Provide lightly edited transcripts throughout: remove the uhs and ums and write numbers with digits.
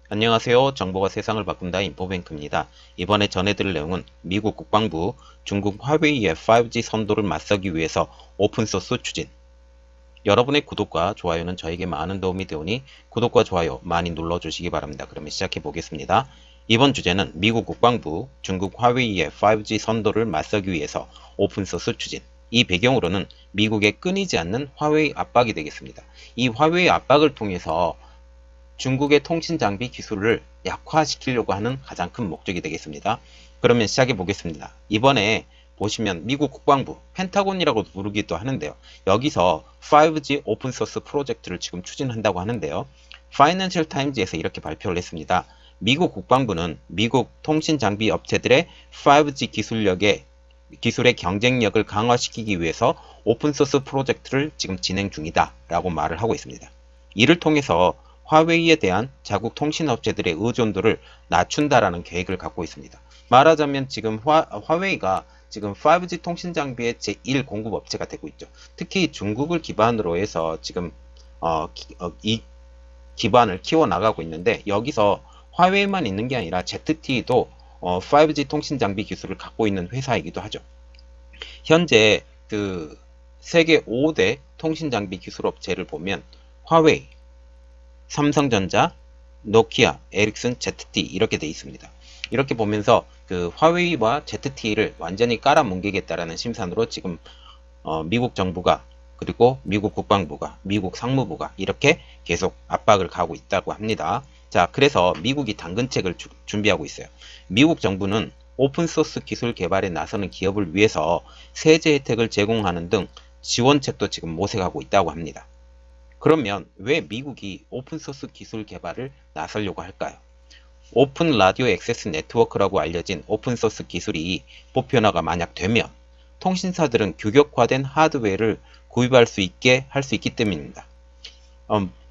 안녕하세요. 정보가 세상을 바꾼다 인포뱅크입니다. 이번에 전해드릴 내용은 미국 국방부 중국 화웨이의 5G 선도를 맞서기 위해서 오픈소스 추진. 여러분의 구독과 좋아요는 저에게 많은 도움이 되오니 구독과 좋아요 많이 눌러주시기 바랍니다. 그러면 시작해 보겠습니다. 이번 주제는 미국 국방부 중국 화웨이의 5G 선도를 맞서기 위해서 오픈소스 추진. 이 배경으로는 미국의 끊이지 않는 화웨이 압박이 되겠습니다. 이 화웨이 압박을 통해서 중국의 통신 장비 기술을 약화시키려고 하는 가장 큰 목적이 되겠습니다. 그러면 시작해 보겠습니다. 이번에 보시면 미국 국방부 펜타곤이라고 부르기도 하는데요. 여기서 5G 오픈소스 프로젝트를 지금 추진한다고 하는데요. 파이낸셜 타임즈에서 이렇게 발표를 했습니다. 미국 국방부는 미국 통신 장비 업체들의 5G 기술의 경쟁력을 강화시키기 위해서 오픈소스 프로젝트를 지금 진행 중이다 라고 말을 하고 있습니다. 이를 통해서 화웨이에 대한 자국 통신업체들의 의존도를 낮춘다라는 계획을 갖고 있습니다. 말하자면 지금 화웨이가 지금 5G 통신 장비의 제1 공급업체가 되고 있죠. 특히 중국을 기반으로 해서 지금 이 기반을 키워나가고 있는데, 여기서 화웨이만 있는 게 아니라 ZTE도 5G 통신 장비 기술을 갖고 있는 회사이기도 하죠. 현재 그 세계 5대 통신 장비 기술 업체를 보면 화웨이, 삼성전자, 노키아, 에릭슨, ZTE 이렇게 돼 있습니다. 이렇게 보면서 그 화웨이와 ZTE를 완전히 깔아뭉개겠다라는 심산으로 지금 미국 정부가, 그리고 미국 국방부가, 미국 상무부가 이렇게 계속 압박을 가하고 있다고 합니다. 자, 그래서 미국이 당근책을 준비하고 있어요. 미국 정부는 오픈소스 기술 개발에 나서는 기업을 위해서 세제 혜택을 제공하는 등 지원책도 지금 모색하고 있다고 합니다. 그러면 왜 미국이 오픈소스 기술 개발을 나서려고 할까요? 오픈 라디오 액세스 네트워크라고 알려진 오픈소스 기술이 보편화가 만약 되면 통신사들은 규격화된 하드웨어를 구입할 수 있게 할 수 있기 때문입니다.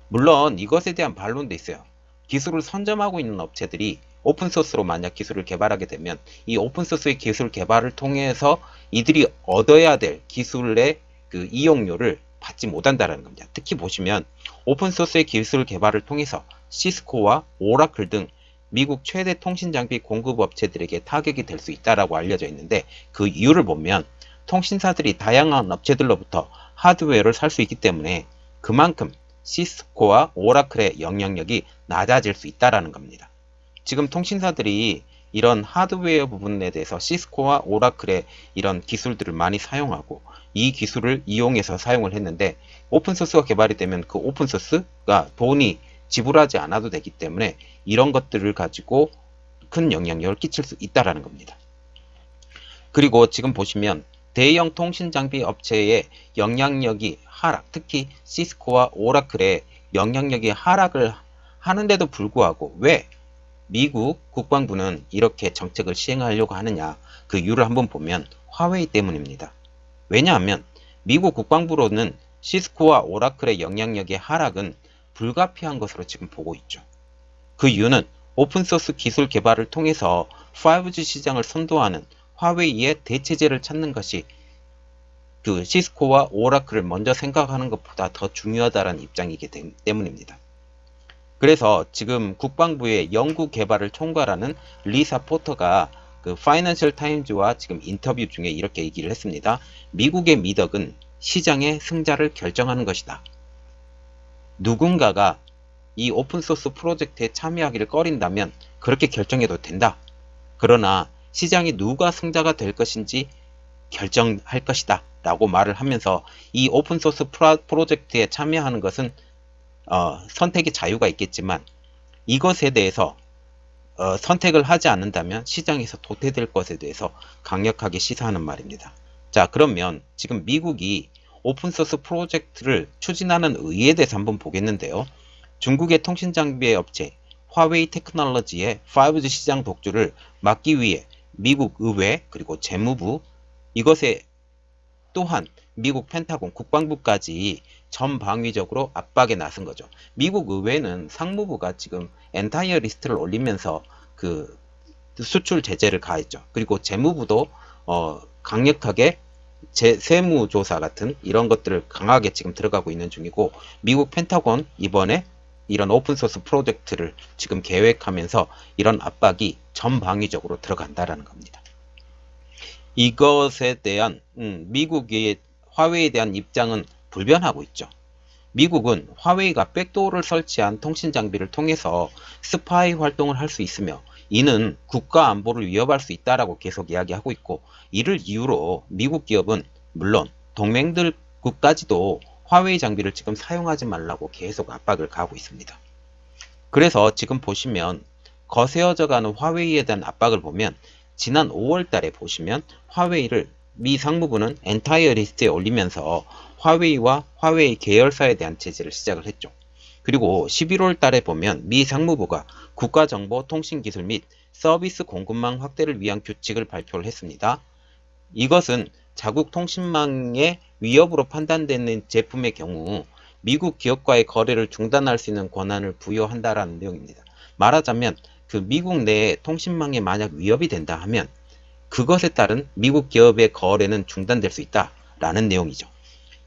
물론 이것에 대한 반론도 있어요. 기술을 선점하고 있는 업체들이 오픈소스로 만약 기술을 개발하게 되면 이 오픈소스의 기술 개발을 통해서 이들이 얻어야 될 기술의 그 이용료를 받지 못한다는 겁니다. 특히 보시면 오픈소스의 기술 개발을 통해서 시스코와 오라클 등 미국 최대 통신 장비 공급 업체들에게 타격이 될 수 있다고 알려져 있는데, 그 이유를 보면 통신사들이 다양한 업체들로부터 하드웨어를 살 수 있기 때문에 그만큼 시스코와 오라클의 영향력이 낮아질 수 있다는 겁니다. 지금 통신사들이 이런 하드웨어 부분에 대해서 시스코와 오라클의 이런 기술들을 많이 사용하고 이 기술을 이용해서 사용을 했는데, 오픈소스가 개발이 되면 그 오픈소스가 돈이 지불하지 않아도 되기 때문에 이런 것들을 가지고 큰 영향력을 끼칠 수 있다는 겁니다. 그리고 지금 보시면 대형 통신 장비 업체의 영향력이 하락, 특히 시스코와 오라클의 영향력이 하락을 하는데도 불구하고 왜 미국 국방부는 이렇게 정책을 시행하려고 하느냐, 그 이유를 한번 보면 화웨이 때문입니다. 왜냐하면 미국 국방부로는 시스코와 오라클의 영향력의 하락은 불가피한 것으로 지금 보고 있죠. 그 이유는 오픈소스 기술 개발을 통해서 5G 시장을 선도하는 화웨이의 대체제를 찾는 것이 그 시스코와 오라클을 먼저 생각하는 것보다 더 중요하다는 입장이기 때문입니다. 그래서 지금 국방부의 연구 개발을 총괄하는 리사 포터가 그 파이낸셜 타임즈와 지금 인터뷰 중에 이렇게 얘기를 했습니다. 미국의 미덕은 시장의 승자를 결정하는 것이다. 누군가가 이 오픈소스 프로젝트에 참여하기를 꺼린다면 그렇게 결정해도 된다. 그러나 시장이 누가 승자가 될 것인지 결정할 것이다 라고 말을 하면서, 이 오픈소스 프로젝트에 참여하는 것은 선택의 자유가 있겠지만 이것에 대해서 선택을 하지 않는다면 시장에서 도태될 것에 대해서 강력하게 시사하는 말입니다. 자, 그러면 지금 미국이 오픈소스 프로젝트를 추진하는 의의에 대해서 한번 보겠는데요. 중국의 통신장비 업체 화웨이 테크놀로지의 5G 시장 독주를 막기 위해 미국 의회 그리고 재무부, 이것에 또한 미국 펜타곤 국방부까지 전방위적으로 압박에 나선 거죠. 미국 의회는 상무부가 지금 엔타이어 리스트를 올리면서 그 수출 제재를 가했죠. 그리고 재무부도 강력하게 세무조사 같은 이런 것들을 강하게 지금 들어가고 있는 중이고, 미국 펜타곤 이번에 이런 오픈소스 프로젝트를 지금 계획하면서 이런 압박이 전방위적으로 들어간다라는 겁니다. 이것에 대한 미국의 화웨이에 대한 입장은 불변하고 있죠. 미국은 화웨이가 백도어를 설치한 통신 장비를 통해서 스파이 활동을 할 수 있으며 이는 국가 안보를 위협할 수 있다라고 계속 이야기하고 있고, 이를 이유로 미국 기업은 물론 동맹들국까지도 화웨이 장비를 지금 사용하지 말라고 계속 압박을 가하고 있습니다. 그래서 지금 보시면 거세어져 가는 화웨이에 대한 압박을 보면 지난 5월 달에 보시면 화웨이를 미 상무부는 엔타이어 리스트에 올리면서 화웨이와 화웨이 계열사에 대한 제재를 시작을 했죠. 그리고 11월 달에 보면 미 상무부가 국가정보통신기술 및 서비스 공급망 확대를 위한 규칙을 발표를 했습니다. 이것은 자국 통신망의 위협으로 판단되는 제품의 경우 미국 기업과의 거래를 중단할 수 있는 권한을 부여한다라는 내용입니다. 말하자면 그 미국 내에 통신망에 만약 위협이 된다 하면 그것에 따른 미국 기업의 거래는 중단될 수 있다라는 내용이죠.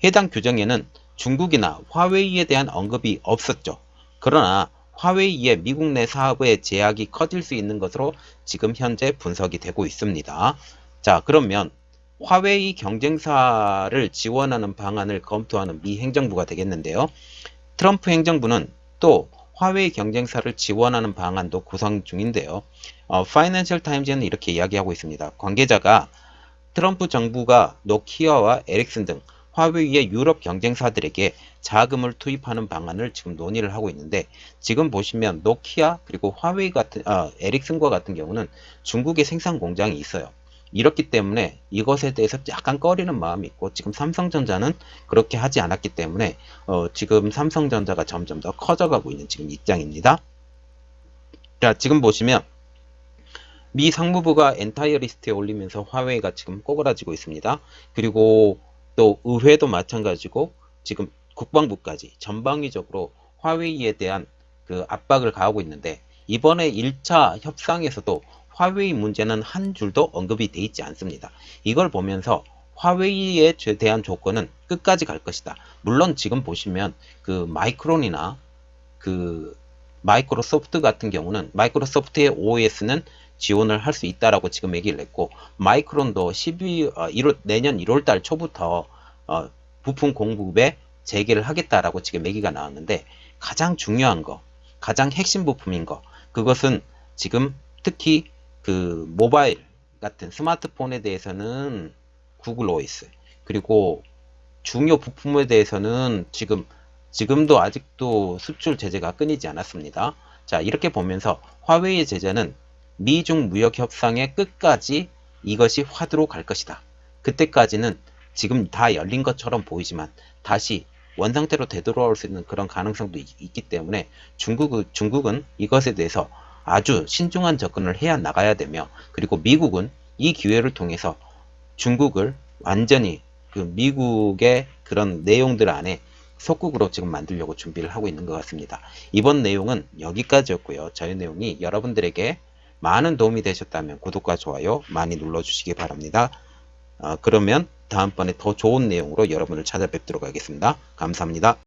해당 규정에는 중국이나 화웨이에 대한 언급이 없었죠. 그러나 화웨이의 미국 내 사업의 제약이 커질 수 있는 것으로 지금 현재 분석이 되고 있습니다. 자, 그러면 화웨이 경쟁사를 지원하는 방안을 검토하는 미 행정부가 되겠는데요. 트럼프 행정부는 또 화웨이 경쟁사를 지원하는 방안도 구상 중인데요. 파이낸셜 타임즈는 이렇게 이야기하고 있습니다. 관계자가 트럼프 정부가 노키아와 에릭슨 등 화웨이의 유럽 경쟁사들에게 자금을 투입하는 방안을 지금 논의를 하고 있는데, 지금 보시면 노키아 그리고 화웨이 같은 에릭슨과 같은 경우는 중국에 생산 공장이 있어요. 이렇기 때문에 이것에 대해서 약간 꺼리는 마음이 있고, 지금 삼성전자는 그렇게 하지 않았기 때문에 지금 삼성전자가 점점 더 커져가고 있는 지금 입장입니다. 자, 지금 보시면 미 상무부가 엔타이어 리스트에 올리면서 화웨이가 지금 꼬그라지고 있습니다. 그리고 또 의회도 마찬가지고 지금 국방부까지 전방위적으로 화웨이에 대한 그 압박을 가하고 있는데, 이번에 1차 협상에서도 화웨이 문제는 한 줄도 언급이 돼 있지 않습니다. 이걸 보면서 화웨이에 대한 조건은 끝까지 갈 것이다. 물론 지금 보시면 그 마이크론이나 그 마이크로소프트 같은 경우는 마이크로소프트의 OS는 지원을 할 수 있다라고 지금 얘기를 했고, 마이크론도 내년 1월달 초부터 부품 공급에 재개를 하겠다라고 지금 얘기가 나왔는데, 가장 중요한 거, 가장 핵심 부품인 거, 그것은 지금 특히 그 모바일 같은 스마트폰에 대해서는 구글 OS, 그리고 중요 부품에 대해서는 지금도 아직도 수출 제재가 끊이지 않았습니다. 자, 이렇게 보면서 화웨이의 제재는 미중 무역 협상의 끝까지 이것이 화두로 갈 것이다. 그때까지는 지금 다 열린 것처럼 보이지만 다시 원상태로 되돌아올 수 있는 그런 가능성도 있기 때문에 중국은 이것에 대해서 아주 신중한 접근을 해야 나가야 되며, 그리고 미국은 이 기회를 통해서 중국을 완전히 그 미국의 그런 내용들 안에 속국으로 지금 만들려고 준비를 하고 있는 것 같습니다. 이번 내용은 여기까지였고요. 저희 내용이 여러분들에게 많은 도움이 되셨다면 구독과 좋아요 많이 눌러주시기 바랍니다. 그러면 다음번에 더 좋은 내용으로 여러분을 찾아뵙도록 하겠습니다. 감사합니다.